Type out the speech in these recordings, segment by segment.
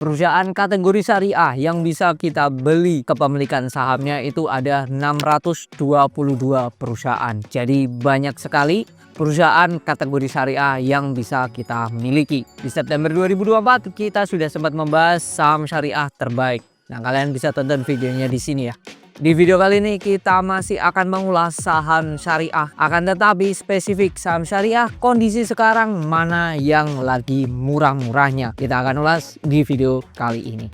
Perusahaan kategori syariah yang bisa kita beli kepemilikan sahamnya itu ada 622 perusahaan. Jadi banyak sekali perusahaan kategori syariah yang bisa kita miliki. Di September 2024 kita sudah sempat membahas saham syariah terbaik. Nah, kalian bisa tonton videonya di sini ya. Di video kali ini kita masih akan mengulas saham syariah. Akan tetapi spesifik saham syariah kondisi sekarang mana yang lagi murah-murahnya. Kita akan ulas di video kali ini.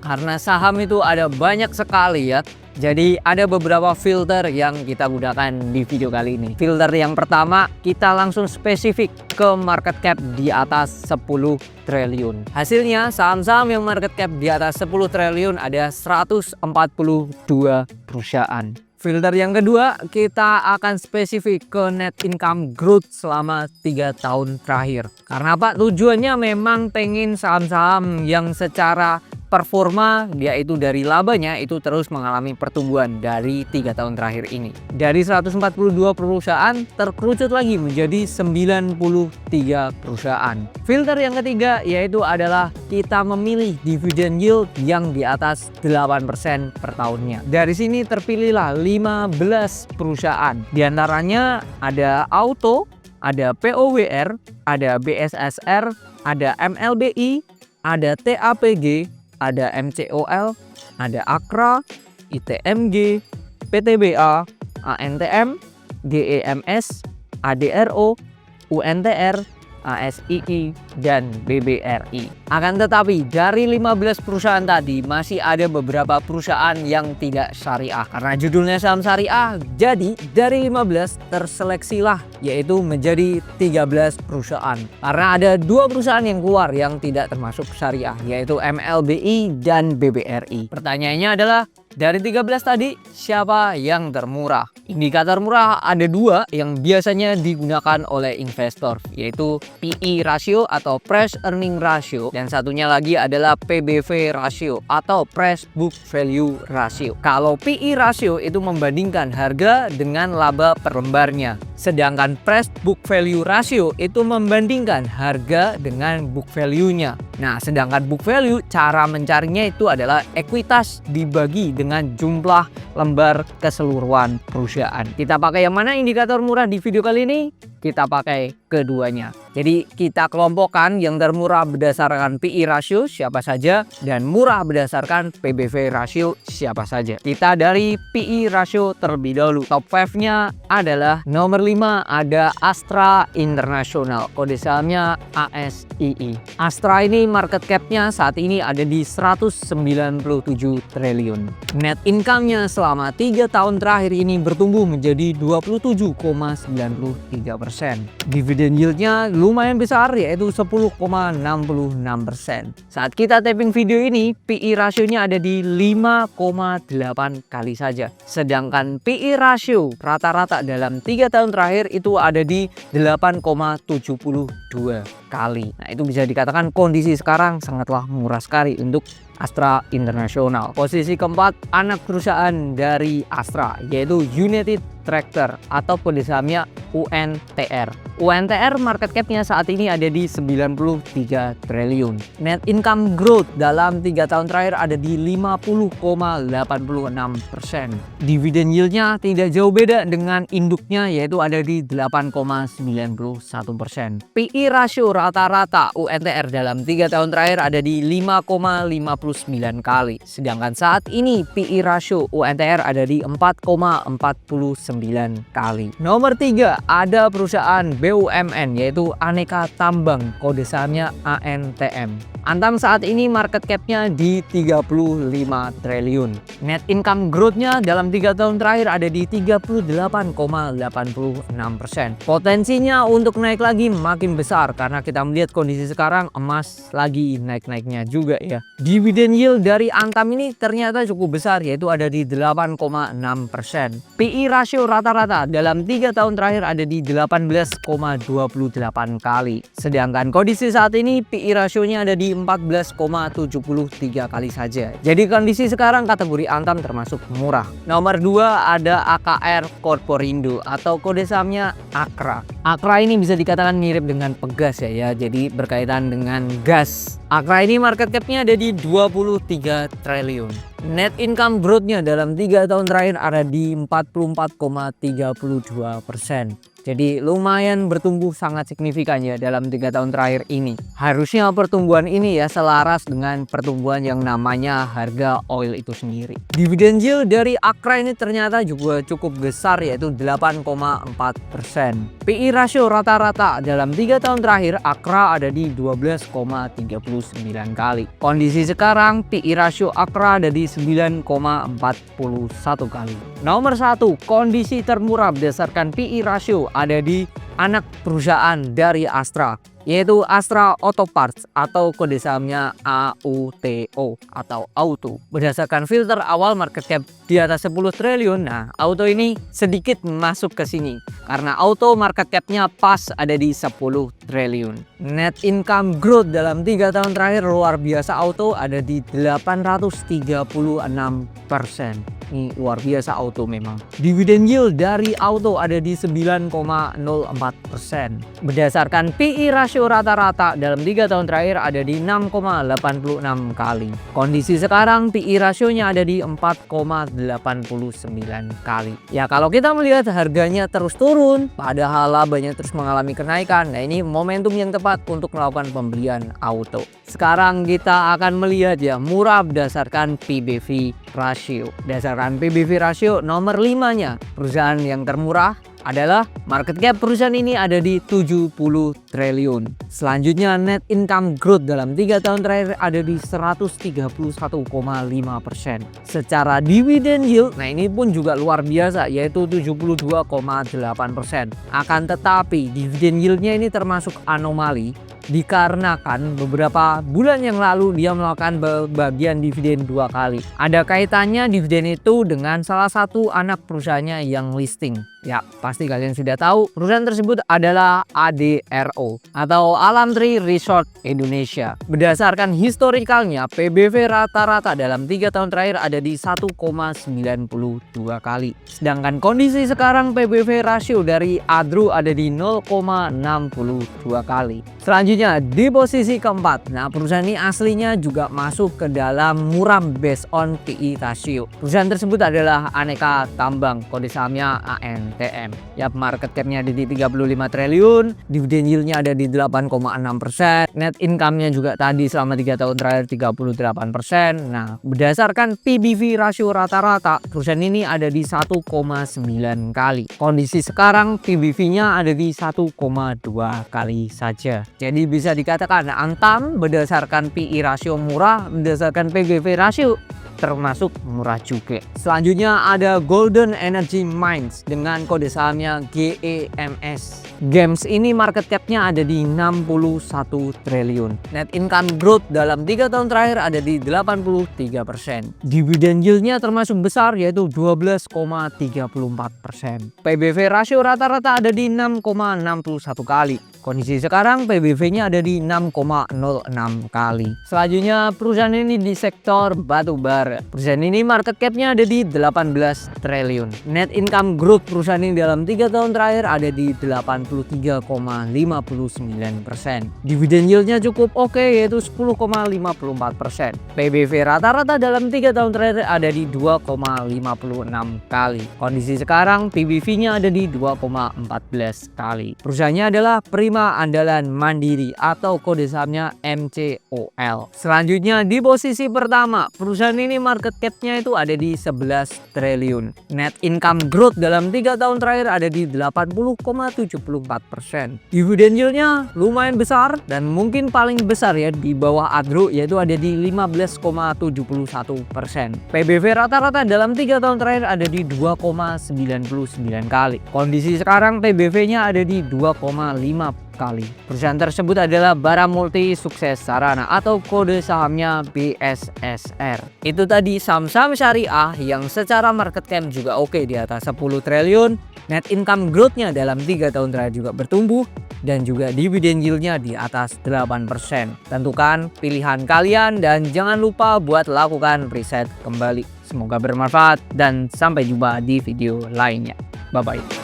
Karena saham itu ada banyak sekali ya. Jadi ada beberapa filter yang kita gunakan di video kali ini. Filter yang pertama, kita langsung spesifik ke market cap di atas 10 triliun. Hasilnya saham-saham yang market cap di atas 10 triliun ada 142 perusahaan. Filter yang kedua, kita akan spesifik ke net income growth selama 3 tahun terakhir. Karena apa? Tujuannya memang pengen saham-saham yang secara performa yaitu dari labanya itu terus mengalami pertumbuhan dari 3 tahun terakhir ini. Dari 142 perusahaan terkerucut lagi menjadi 93 perusahaan. Filter yang ketiga yaitu adalah kita memilih dividend yield yang di atas 8% per tahunnya. Dari sini terpilihlah 15 perusahaan. Di antaranya ada Auto, ada POWR, ada BSSR, ada MLBI, ada TAPG, ada MCOL, ada Akra, ITMG, PTBA, ANTM, GEMS, ADRO, UNTR, ASII, dan BBRI. Akan tetapi dari 15 perusahaan tadi masih ada beberapa perusahaan yang tidak syariah. Karena judulnya saham syariah, jadi dari 15 terseleksilah yaitu menjadi 13 perusahaan. Karena ada 2 perusahaan yang keluar yang tidak termasuk syariah yaitu MLBI dan BBRI. Pertanyaannya adalah dari 13 tadi siapa yang termurah? Indikator murah ada 2 yang biasanya digunakan oleh investor yaitu PE ratio atau price earning ratio dan satunya lagi adalah PBV ratio atau price book value ratio. Kalau PE ratio itu membandingkan harga dengan laba per lembarnya, sedangkan price book value ratio itu membandingkan harga dengan book value-nya. Nah, sedangkan book value cara mencarinya itu adalah ekuitas dibagi dengan jumlah lembar keseluruhan perusahaan. Kita pakai yang mana indikator murah di video kali ini? Kita pakai keduanya. Jadi kita kelompokkan yang termurah berdasarkan PE ratio siapa saja dan murah berdasarkan PBV ratio siapa saja. Kita dari PE ratio terlebih dahulu. Top 5-nya adalah nomor 5 ada Astra International. Kode sahamnya ASII. Astra ini market cap-nya saat ini ada di 197 triliun. Net income-nya selama 3 tahun terakhir ini bertumbuh menjadi 27,93%. Dividen yield-nya lumayan besar yaitu 10,66%. Saat kita taping video ini, PE rasionya ada di 5,8 kali saja. Sedangkan PE rasio rata-rata dalam 3 tahun terakhir itu ada di 8,72 kali. Nah, itu bisa dikatakan kondisi sekarang sangatlah murah sekali untuk Astra International. Posisi keempat anak perusahaan dari Astra yaitu United Tractor atau kode sahamnya UNTR. UNTR market cap-nya saat ini ada di 93 triliun. Net income growth dalam 3 tahun terakhir ada di 50,86%. Dividen yield-nya tidak jauh beda dengan induknya yaitu ada di 8,91%. PE rasio rata-rata UNTR dalam 3 tahun terakhir ada di 5,59 kali. Sedangkan saat ini PE rasio UNTR ada di 4,49 kali. Nomor 3 ada perusahaan BUMN yaitu Aneka Tambang, kode sahamnya ANTM. Antam saat ini market cap-nya di 35 triliun. Net income growth-nya dalam 3 tahun terakhir ada di 38,86%. Potensinya untuk naik lagi makin besar karena kita melihat kondisi sekarang emas lagi naik-naiknya juga ya. Dividen yield dari Antam ini ternyata cukup besar yaitu ada di 8,6%. PE rasio rata-rata dalam 3 tahun terakhir ada di 18,28 kali. Sedangkan kondisi saat ini PE rasionya ada di di 14,73 kali saja. Jadi kondisi sekarang kategori Antam termasuk murah. Nomor 2 ada AKR Corporindo atau kode sahamnya AKRA. AKRA ini bisa dikatakan mirip dengan Pegas ya, jadi berkaitan dengan gas. AKRA ini market cap-nya ada di 23 triliun. Net income growth-nya dalam 3 tahun terakhir ada di 44,32%. Jadi lumayan bertumbuh sangat signifikan ya dalam 3 tahun terakhir ini. Harusnya pertumbuhan ini ya selaras dengan pertumbuhan yang namanya harga oil itu sendiri. Dividend yield dari AKRA ini ternyata juga cukup besar, yaitu 8,4%. PI rasio rata-rata dalam 3 tahun terakhir AKRA ada di 12,39 kali. Kondisi sekarang PI rasio AKRA ada di 9,41 kali. Nomor 1, kondisi termurah berdasarkan PI rasio ada di anak perusahaan dari Astra, yaitu Astra Auto Parts atau kode sahamnya AUTO atau Auto. Berdasarkan filter awal market cap di atas 10 triliun, nah Auto ini sedikit masuk ke sini karena Auto market capnya pas ada di 10 triliun. Net income growth dalam 3 tahun terakhir luar biasa Auto ada di 836%. Ini luar biasa Auto memang. Dividend yield dari Auto ada di 9,04%. Berdasarkan PI rasio rata-rata dalam 3 tahun terakhir ada di 6,86 kali. Kondisi sekarang PI rasionya ada di 4,89 kali. Ya kalau kita melihat harganya terus turun padahal labanya terus mengalami kenaikan, nah ini momentum yang tepat untuk melakukan pembelian Auto. Sekarang kita akan melihat ya murah berdasarkan PBV rasio. Berdasarkan PBV rasio nomor 5-nya perusahaan yang termurah adalah market cap perusahaan ini ada di 70 triliun. Selanjutnya net income growth dalam 3 tahun terakhir ada di 131,5%. Secara dividend yield, nah ini pun juga luar biasa yaitu 72,8%. Akan tetapi dividend yieldnya ini termasuk anomali dikarenakan beberapa bulan yang lalu dia melakukan bagian dividen 2 kali. Ada kaitannya dividen itu dengan salah satu anak perusahaannya yang listing. Ya, pasti kalian sudah tahu perusahaan tersebut adalah ADRO atau Alam Tree Resort Indonesia. Berdasarkan historikalnya, PBV rata-rata dalam 3 tahun terakhir ada di 1,92 kali. Sedangkan kondisi sekarang PBV rasio dari ADRO ada di 0,62 kali. Selanjutnya di posisi keempat, nah perusahaan ini aslinya juga masuk ke dalam muram based on PI rasio. Perusahaan tersebut adalah Aneka Tambang, kode sahamnya ANTM. Ya, market capnya ada di 35 triliun, dividen yieldnya ada di 8,6%, net income-nya juga tadi selama 3 tahun terakhir 38%. Nah, berdasarkan PBV rasio rata-rata, perusahaan ini ada di 1,9 kali. Kondisi sekarang PBV-nya ada di 1,2 kali saja. Jadi bisa dikatakan Antam berdasarkan PI rasio murah, berdasarkan PBV rasio termasuk murah juga. Selanjutnya ada Golden Energy Mines dengan kode sahamnya GEMS. GEMS ini market capnya ada di 61 triliun. Net income growth dalam 3 tahun terakhir ada di 83%. Dividend yieldnya termasuk besar yaitu 12,34%. PBV rasio rata-rata ada di 6,61 kali. Kondisi sekarang PBV-nya ada di 6,06 kali. Selanjutnya perusahaan ini di sektor batu bara. Perusahaan ini market cap-nya ada di 18 triliun. Net income growth perusahaan ini dalam 3 tahun terakhir ada di 83,59%. Dividend yield-nya cukup oke yaitu 10,54%. PBV rata-rata dalam 3 tahun terakhir ada di 2,56 kali. Kondisi sekarang PBV-nya ada di 2,14 kali. Perusahaannya adalah Prima Andalan Mandiri atau kode sahamnya MCOL. Selanjutnya di posisi pertama, perusahaan ini market cap-nya itu ada di 11 triliun. Net income growth dalam 3 tahun terakhir ada di 80,74%. Dividend yield-nya lumayan besar dan mungkin paling besar ya di bawah ADRO yaitu ada di 15,71%. PBV rata-rata dalam 3 tahun terakhir ada di 2,99 kali. Kondisi sekarang PBV-nya ada di 2,5 kali. Perusahaan tersebut adalah Bara Multi Sukses Sarana atau kode sahamnya BSSR. Itu tadi saham-saham syariah yang secara market cap juga oke di atas 10 triliun. Net income growth-nya dalam 3 tahun terakhir juga bertumbuh. dan juga dividen yieldnya di atas 8%. Tentukan pilihan kalian dan jangan lupa buat lakukan riset kembali. Semoga bermanfaat dan sampai jumpa di video lainnya. Bye-bye.